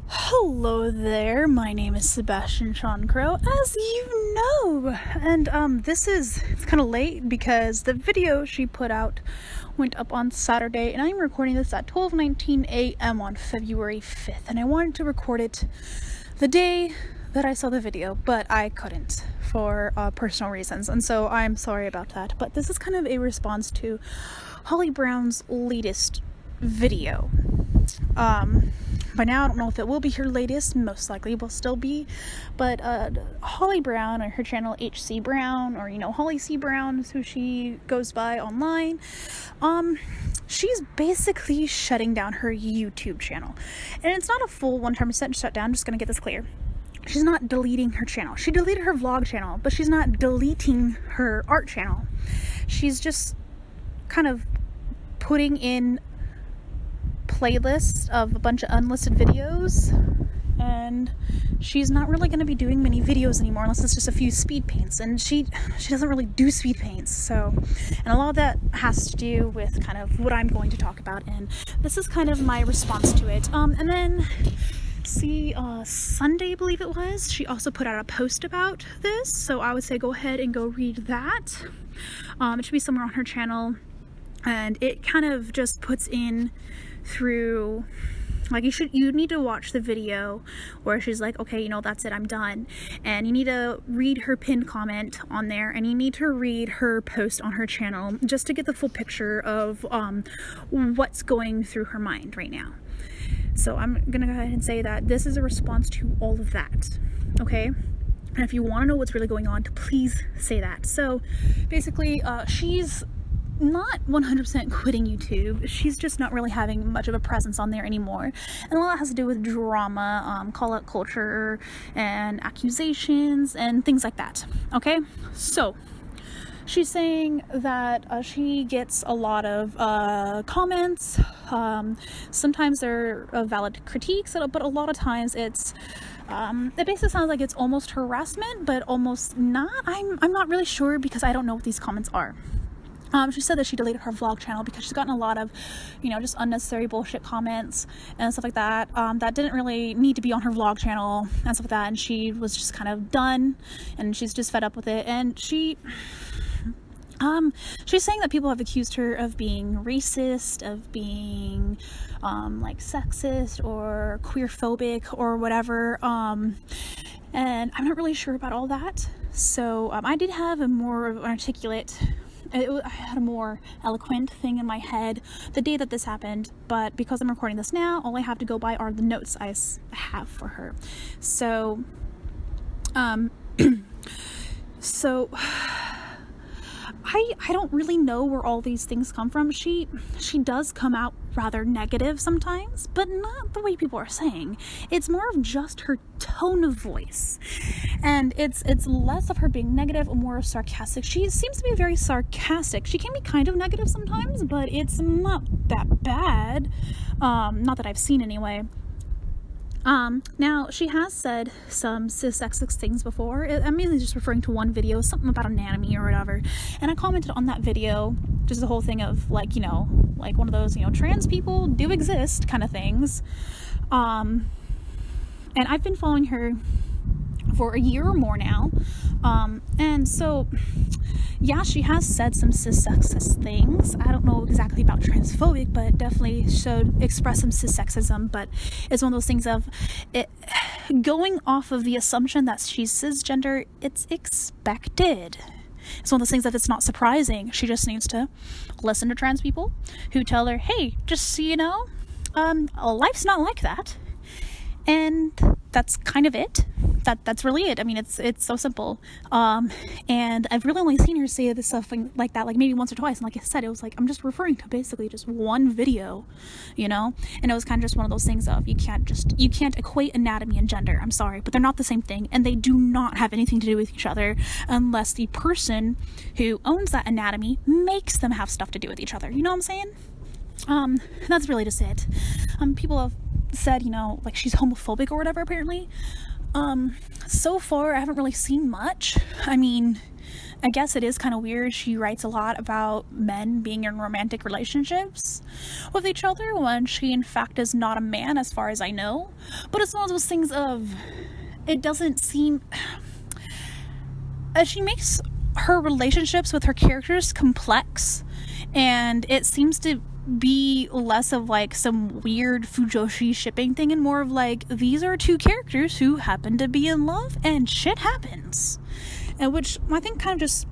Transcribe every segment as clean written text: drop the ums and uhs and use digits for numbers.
Hello there, my name is Sebastian Crow, as you know, and it's kind of late because the video she put out went up on Saturday, and I'm recording this at 12:19 a.m. on February 5th, and I wanted to record it the day that I saw the video, but I couldn't for personal reasons, and so I'm sorry about that. But this is kind of a response to Holly Brown's latest video. By now, I don't know if it will be her latest, most likely will still be, but Holly Brown, or her channel HC Brown, or Holly C Brown is who she goes by online, she's basically shutting down her YouTube channel, and it's not a full 100% shutdown. Just gonna get this clear. She's not deleting her channel. She deleted her vlog channel, but she's not deleting her art channel. She's just kind of putting in playlists of a bunch of unlisted videos, and she's not really going to be doing many videos anymore unless it's just a few speed paints, and she doesn't really do speed paints. So, and a lot of that has to do with kind of what I'm going to talk about, and this is kind of my response to it. And then Sunday, I believe it was, she also put out a post about this, so I would say go ahead and go read that. It should be somewhere on her channel, and it kind of just puts in through, like, you need to watch the video where she's like, okay, that's it, I'm done, and you need to read her pinned comment on there, and you need to read her post on her channel just to get the full picture of what's going through her mind right now. So I'm gonna go ahead and say that this is a response to all of that, okay? And if you want to know what's really going on, please say that. So basically, she's not 100% quitting YouTube. She's just not really having much of a presence on there anymore, and a lot has to do with drama, call out culture, and accusations and things like that. Okay, so she's saying that she gets a lot of comments. Sometimes they're valid critiques, but a lot of times it basically sounds like it's almost harassment, but almost not. I'm not really sure because I don't know what these comments are. She said that she deleted her vlog channel because she's gotten a lot of, just unnecessary bullshit comments and stuff like that, that didn't really need to be on her vlog channel and stuff like that, and she was just kind of done, and she's just fed up with it, and she's saying that people have accused her of being racist, of being, like, sexist or queerphobic or whatever, and I'm not really sure about all that, so, I did have a more articulate, I had a more eloquent thing in my head the day that this happened, but because I'm recording this now, all I have to go by are the notes I have for her. So, so I don't really know where all these things come from. She does come out rather negative sometimes, but not the way people are saying. It's more of just her tone of voice, and it's less of her being negative and more sarcastic. She seems to be very sarcastic. She can be kind of negative sometimes, but it's not that bad, not that I've seen anyway. Now, she has said some cis-sexist things before. I'm mainly just referring to one video, something about anatomy or whatever, and I commented on that video, just the whole thing of, like, like one of those, trans people do exist kind of things, and I've been following her for a year or more now, and so, yeah, she has said some cis-sexist things. I don't know exactly about transphobic, but definitely should express some cis-sexism, but it's one of those things of it going off of the assumption that she's cisgender. It's expected. It's one of those things that it's not surprising. She just needs to listen to trans people who tell her, hey, just so you know, life's not like that. And that's kind of it. That's really it. I mean, it's so simple. And I've really only seen her say this stuff like that, like maybe once or twice. And like I said, it was like, I'm just referring to basically just one video, and it was kind of just one of those things of, you can't equate anatomy and gender. I'm sorry, but they're not the same thing. And they do not have anything to do with each other unless the person who owns that anatomy makes them have stuff to do with each other. You know what I'm saying? That's really just it. People have said, like she's homophobic or whatever, apparently. So far I haven't really seen much. I mean, I guess it is kind of weird. She writes a lot about men being in romantic relationships with each other when she in fact is not a man, as far as I know. But it's one of those things of, it doesn't seem, she makes her relationships with her characters complex, and it seems to be less of like some weird Fujoshi shipping thing and more of like, these are two characters who happen to be in love and shit happens. And which I think kind of just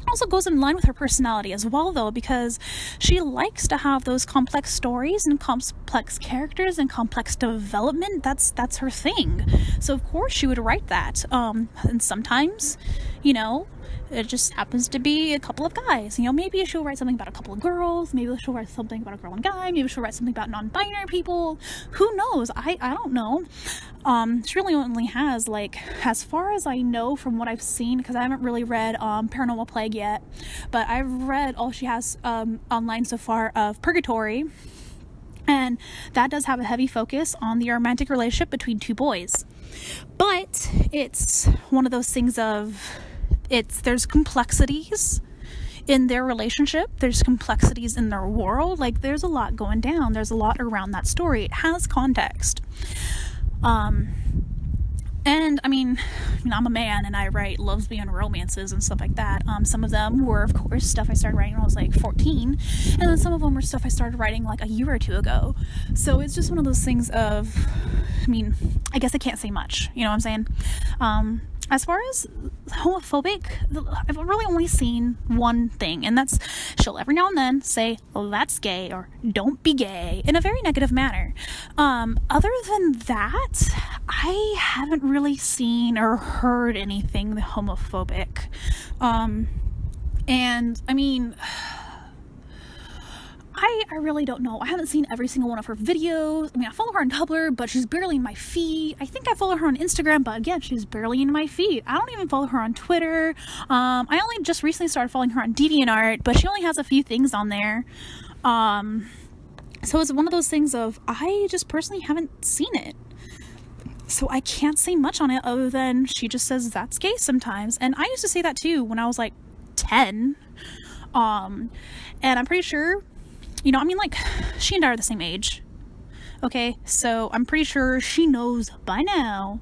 also goes in line with her personality as well, though, because she likes to have those complex stories and complex characters and complex development. That's her thing. So of course she would write that. And sometimes, you know, it just happens to be a couple of guys. You know, maybe she'll write something about a couple of girls. Maybe she'll write something about a girl and guy. Maybe she'll write something about non-binary people. Who knows? I don't know. She really only has, like, as far as I know from what I've seen, because I haven't really read Paranormal Plague yet, but I've read all she has online so far of Purgatory, and that does have a heavy focus on the romantic relationship between two boys. But it's one of those things of, there's complexities in their relationship, there's complexities in their world, like there's a lot going down, there's a lot around that story. It has context. And I mean, I'm a man and I write lesbian romances and stuff like that. Some of them were, of course, stuff I started writing when I was like 14, and then some of them were stuff I started writing like a year or two ago. So it's just one of those things of, I mean, I guess I can't say much, you know what I'm saying? As far as homophobic, I've really only seen one thing, and that's she'll every now and then say, oh, that's gay, or don't be gay, in a very negative manner. Other than that, I haven't really seen or heard anything homophobic. And I mean, I really don't know. I haven't seen every single one of her videos. I mean, I follow her on Tumblr, but she's barely in my feed. I think I follow her on Instagram, but again, she's barely in my feed. I don't even follow her on Twitter. I only just recently started following her on DeviantArt, but she only has a few things on there. So it's one of those things of, I just personally haven't seen it. So I can't say much on it other than she just says that's gay sometimes. And I used to say that too when I was like 10. And I'm pretty sure, you know, I mean, like, she and I are the same age, okay? So I'm pretty sure she knows by now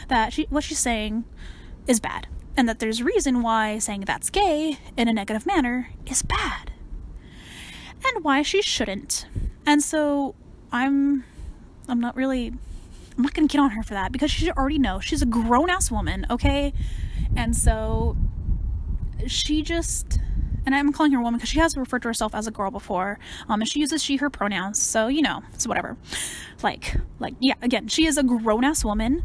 that what she's saying is bad, and that there's a reason why saying that's gay in a negative manner is bad, and why she shouldn't. And so I'm not gonna get on her for that, because she should already know. She's a grown-ass woman, okay? And so she just, and I'm calling her a woman because she has referred to herself as a girl before, and she uses she, her pronouns, so, you know, it's whatever. Like, yeah, again, she is a grown-ass woman.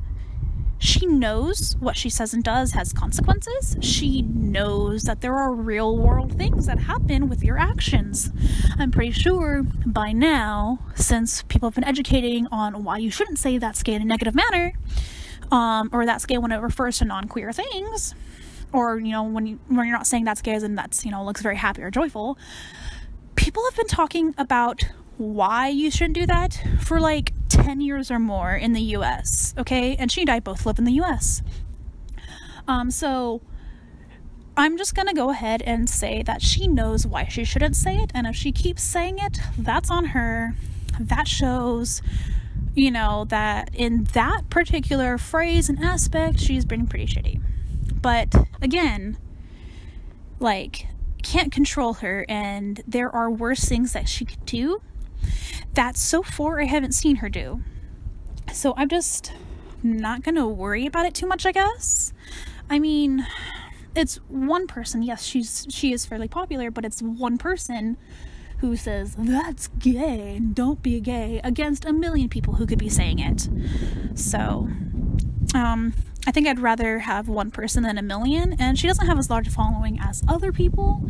She knows what she says and does has consequences. She knows that there are real-world things that happen with your actions. I'm pretty sure by now, since people have been educating on why you shouldn't say that's gay in a negative manner, or that's gay when it refers to non-queer things, or, you know, when you're not saying that's gay as in that's, you know, looks very happy or joyful, people have been talking about why you shouldn't do that for like 10 years or more in the US, okay? And she and I both live in the US. So I'm just gonna go ahead and say that she knows why she shouldn't say it, and if she keeps saying it, that's on her. That shows, you know, that in that particular phrase and aspect, she's been pretty shitty. But again, like, can't control her, and there are worse things that she could do that so far I haven't seen her do. So I'm just not gonna worry about it too much, I guess. I mean, it's one person. Yes, she is fairly popular, but it's one person who says that's gay and don't be gay against a million people who could be saying it. So I think I'd rather have one person than a million, and she doesn't have as large a following as other people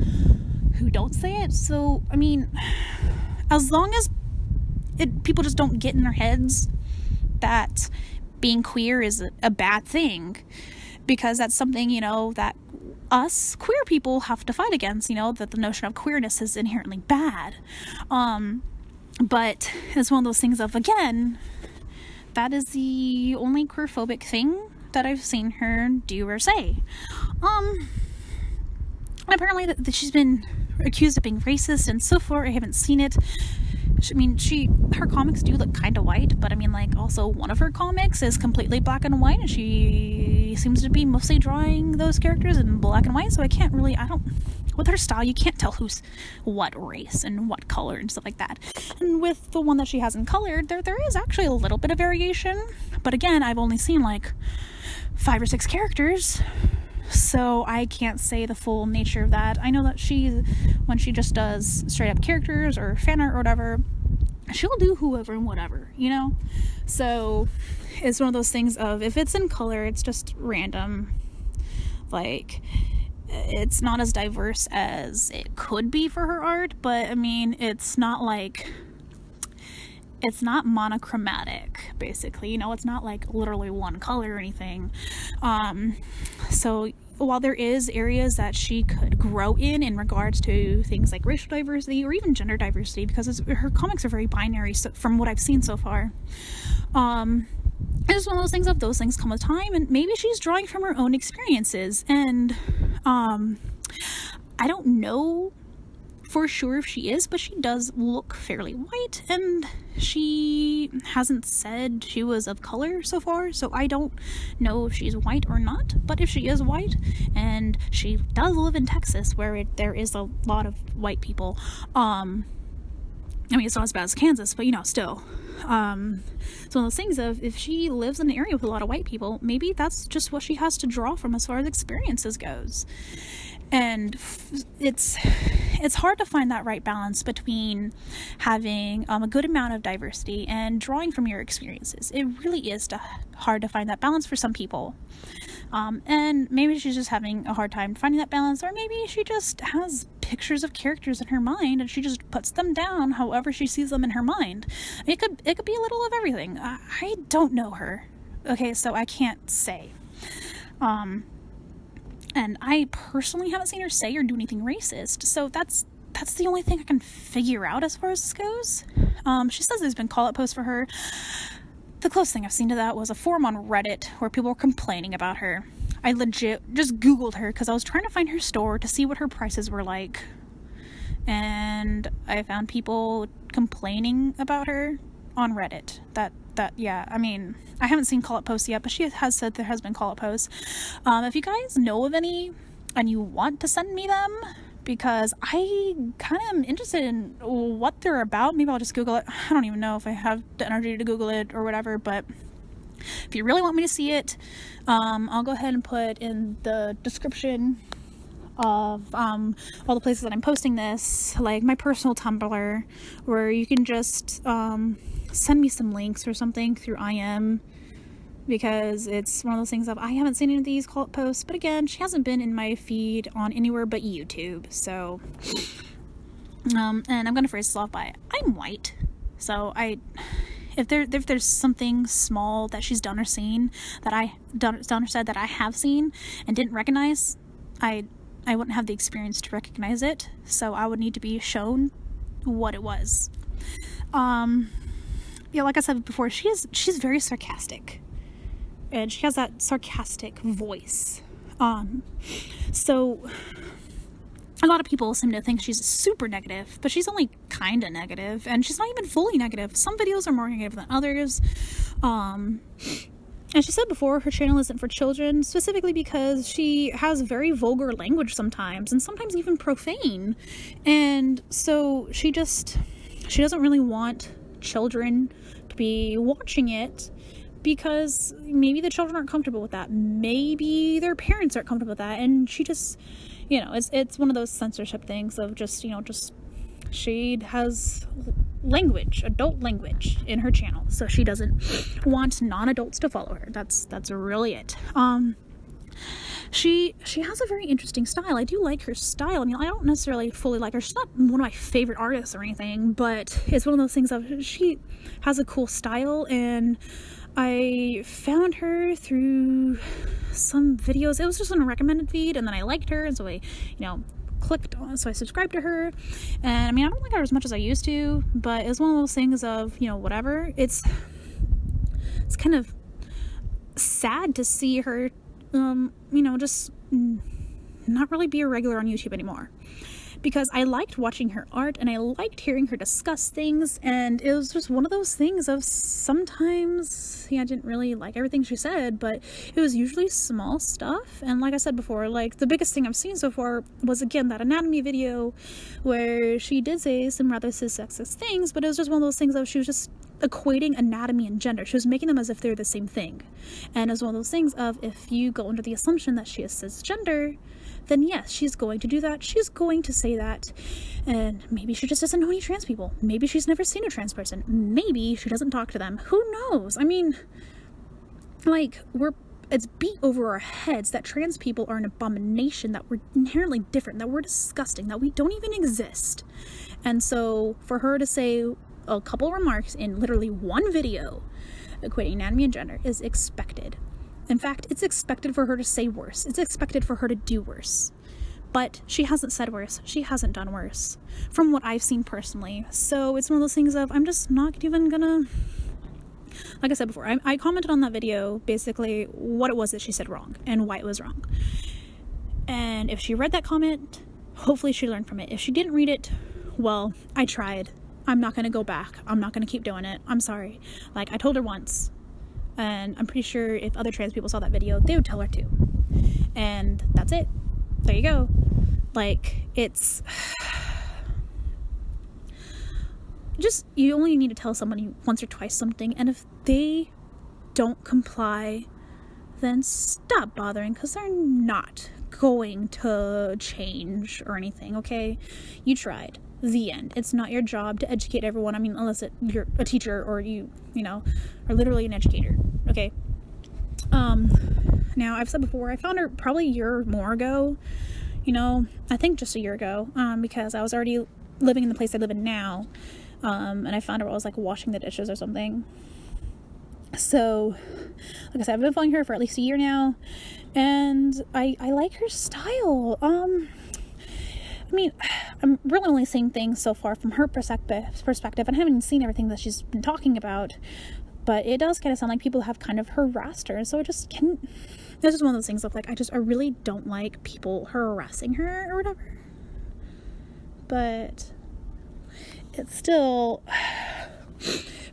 who don't say it. So I mean, as long as people just don't get in their heads that being queer is a bad thing, because that's something, you know, that us queer people have to fight against, you know, that the notion of queerness is inherently bad. But it's one of those things of, again, that is the only queerphobic thing that I've seen her do or say. And apparently that she's been accused of being racist, and so far I haven't seen it. I mean, her comics do look kind of white, but I mean, like, also one of her comics is completely black and white, and she seems to be mostly drawing those characters in black and white, so with her style, you can't tell who's what race and what color and stuff like that. And with the one that she hasn't colored, there is actually a little bit of variation, but again, I've only seen like 5 or 6 characters, so I can't say the full nature of that. I know that when she just does straight up characters or fan art or whatever, she'll do whoever and whatever, you know? So it's one of those things of, if it's in color, it's just random. Like, it's not as diverse as it could be for her art, but I mean, it's not monochromatic, basically, you know? It's not like literally one color or anything. So while there is areas that she could grow in regards to things like racial diversity or even gender diversity, because her comics are very binary, so, from what I've seen so far, it's one of those things come with time, and maybe she's drawing from her own experiences, and I don't know for sure if she is, but she does look fairly white, and she hasn't said she was of color so far, so I don't know if she's white or not. But if she is white, and she does live in Texas where there is a lot of white people, I mean, it's not as bad as Kansas, but you know, still, it's one of those things of, if she lives in an area with a lot of white people, maybe that's just what she has to draw from as far as experiences goes. And it's hard to find that right balance between having a good amount of diversity and drawing from your experiences. It really is hard to find that balance for some people. And maybe she's just having a hard time finding that balance, or maybe she just has pictures of characters in her mind and she just puts them down however she sees them in her mind. It could be a little of everything. I don't know her, okay, so I can't say. And I personally haven't seen her say or do anything racist, so that's the only thing I can figure out as far as this goes. She says there's been call-out posts for her. The closest thing I've seen to that was a forum on Reddit where people were complaining about her. I legit just Googled her because I was trying to find her store to see what her prices were like, and I found people complaining about her on Reddit. Yeah, I mean, I haven't seen call-out posts yet, but she has said there has been call-out posts. If you guys know of any and you want to send me them, because I kind of am interested in what they're about, maybe I'll just Google it. I don't even know if I have the energy to Google it or whatever, but if you really want me to see it, I'll go ahead and put in the description of all the places that I'm posting this, like my personal Tumblr, where you can just send me some links or something through IM, because it's one of those things of, I haven't seen any of these call-out posts, but again, she hasn't been in my feed on anywhere but YouTube, so and I'm gonna phrase this off by, I'm white, so if there's something small that she's done or seen that I done or said that I have seen and didn't recognize, I wouldn't have the experience to recognize it, so I would need to be shown what it was. Yeah, like I said before, she's very sarcastic, and she has that sarcastic voice. So a lot of people seem to think she's super negative, but she's only kind of negative, and she's not even fully negative. Some videos are more negative than others. And she said before, her channel isn't for children, specifically because she has very vulgar language sometimes, and sometimes even profane. And so she doesn't really want children to be watching it, because maybe the children aren't comfortable with that. Maybe their parents aren't comfortable with that, and she just, you know, it's one of those censorship things of just, you know, just, she has language, adult language in her channel, so she doesn't want non-adults to follow her. That's really it. She has a very interesting style. I do like her style. I mean, I don't necessarily fully like her. She's not one of my favorite artists or anything, but it's one of those things of, she has a cool style, and I found her through some videos. It was just on a recommended feed, and then I liked her, and so I, you know, clicked on, so I subscribed to her. And I mean, I don't like her as much as I used to, but it's one of those things of, you know, whatever. It's kind of sad to see her, you know, just not really be a regular on YouTube anymore. Because I liked watching her art and I liked hearing her discuss things, and it was just one of those things of sometimes, yeah, I didn't really like everything she said, but it was usually small stuff. And like I said before, like the biggest thing I've seen so far was, again, that anatomy video where she did say some rather cis-sexist things, but it was just one of those things of she was just equating anatomy and gender. She was making them as if they're the same thing. And it was one of those things of, if you go under the assumption that she is cisgender, then yes, she's going to do that. She's going to say that. And maybe she just doesn't know any trans people. Maybe she's never seen a trans person. Maybe she doesn't talk to them. Who knows? I mean, like, it's beat over our heads that trans people are an abomination, that we're inherently different, that we're disgusting, that we don't even exist. And so for her to say a couple remarks in literally one video equating anatomy and gender is expected. In fact, it's expected for her to say worse. It's expected for her to do worse. But she hasn't said worse. She hasn't done worse, from what I've seen personally. So it's one of those things of, I'm just not even gonna... Like I said before, I commented on that video basically what it was that she said wrong and why it was wrong. And if she read that comment, hopefully she learned from it. If she didn't read it, well, I tried. I'm not gonna go back. I'm not gonna keep doing it. I'm sorry. Like, I told her once. And I'm pretty sure if other trans people saw that video, they would tell her too. And that's it. There you go. Like, it's just, you only need to tell somebody once or twice something, and if they don't comply, then stop bothering, because they're not going to change or anything, okay? You tried. The end. It's not your job to educate everyone. I mean, unless you're a teacher or you know, are literally an educator, okay? Now, I've said before, I found her probably a year or more ago, you know, I think just a year ago, because I was already living in the place I live in now, and I found her while I was, like, washing the dishes or something. So, like I said, I've been following her for at least a year now, and I like her style. I mean, I'm really only seeing things so far from her perspective, and I haven't seen everything that she's been talking about, but it does kind of sound like people have kind of harassed her, so it just can... This is one of those things of, like, I really don't like people harassing her or whatever, but it's still...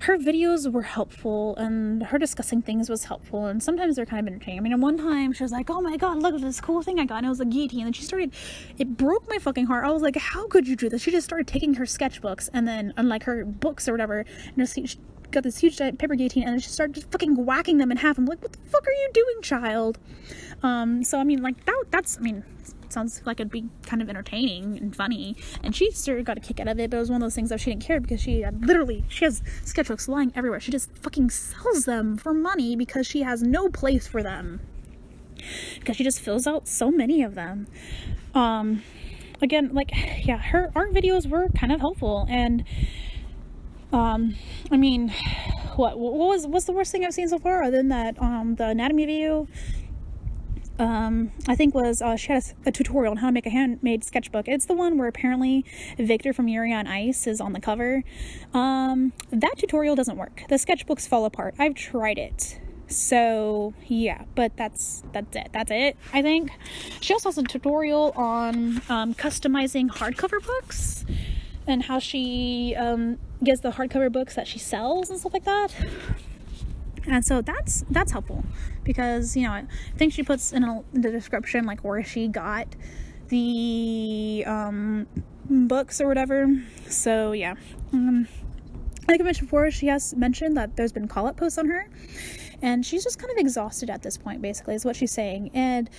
Her videos were helpful, and her discussing things was helpful, and sometimes they're kind of entertaining. I mean, at one time, she was like, oh my god, look at this cool thing I got, and it was a guillotine, and she started, it broke my fucking heart. I was like, how could you do this? She just started taking her sketchbooks, and then, unlike her books or whatever, and just, she got this huge giant paper guillotine, and then she started just fucking whacking them in half. I'm like, what the fuck are you doing, child? So, I mean, like, that's, I mean... sounds like it'd be kind of entertaining and funny, and she sort of got a kick out of it, but it was one of those things that she didn't care, because she has sketchbooks lying everywhere. She just fucking sells them for money because she has no place for them, because she just fills out so many of them. Again, like, yeah, her art videos were kind of helpful, and I mean, what's the worst thing I've seen so far other than that the anatomy video? I think was, she had a tutorial on how to make a handmade sketchbook. It's the one where apparently Victor from Yuri on Ice is on the cover. That tutorial doesn't work. The sketchbooks fall apart. I've tried it. So, yeah, but that's it, I think. She also has a tutorial on, customizing hardcover books, and how she, gets the hardcover books that she sells and stuff like that. And so that's helpful, because, you know, I think she puts in the description, like, where she got the books or whatever. So yeah, like I mentioned before, she has mentioned that there's been call-out posts on her, and she's just kind of exhausted at this point, basically, is what she's saying. And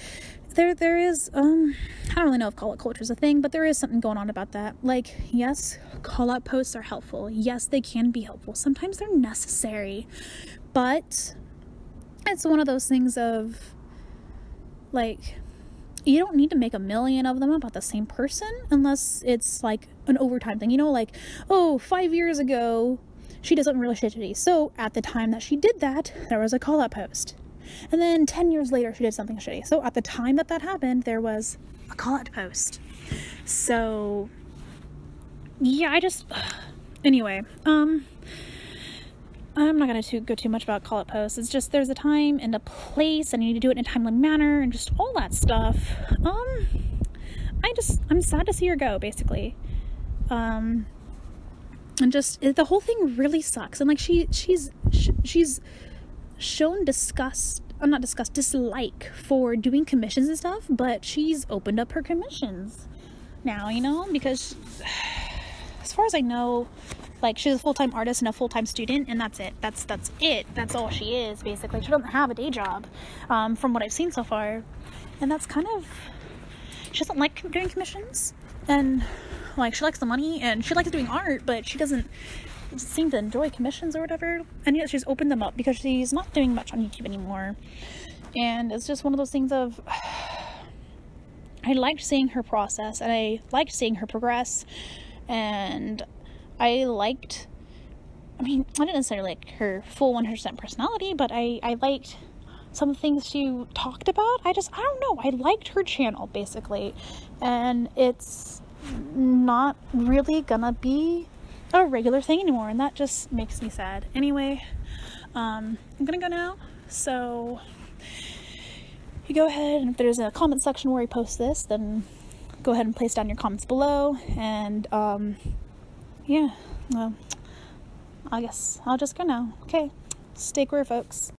there is, I don't really know if call-out culture is a thing, but there is something going on about that. Like, yes, call-out posts are helpful. Yes, they can be helpful. Sometimes they're necessary. But it's one of those things of, like, you don't need to make a million of them about the same person unless it's, like, an overtime thing. You know, like, oh, 5 years ago, she did something really shitty. So, at the time that she did that, there was a call-out post. And then 10 years later, she did something shitty. So, at the time that happened, there was a call-out post. So, yeah, anyway, I'm not going to go too much about call it posts. It's just there's a time and a place, and you need to do it in a timely manner and just all that stuff. I'm sad to see her go, basically. And just the whole thing really sucks. And like she's shown dislike for doing commissions and stuff, but she's opened up her commissions now, you know, because as far as I know, like, she's a full-time artist and a full-time student, and that's it. That's it. That's all she is, basically. She doesn't have a day job, from what I've seen so far. And that's kind of... She doesn't like doing commissions, and, like, she likes the money, and she likes doing art, but she doesn't seem to enjoy commissions or whatever. And yet she's opened them up because she's not doing much on YouTube anymore. And it's just one of those things of... I liked seeing her process, and I liked seeing her progress, and... I didn't necessarily like her full 100% personality, but I liked some of the things she talked about. I don't know, I liked her channel, basically, and it's not really gonna be a regular thing anymore, and that just makes me sad. Anyway, I'm gonna go now, so you go ahead, and if there's a comment section where you post this, then go ahead and place down your comments below, and, yeah, well, I guess I'll just go now. Okay, stay queer, folks.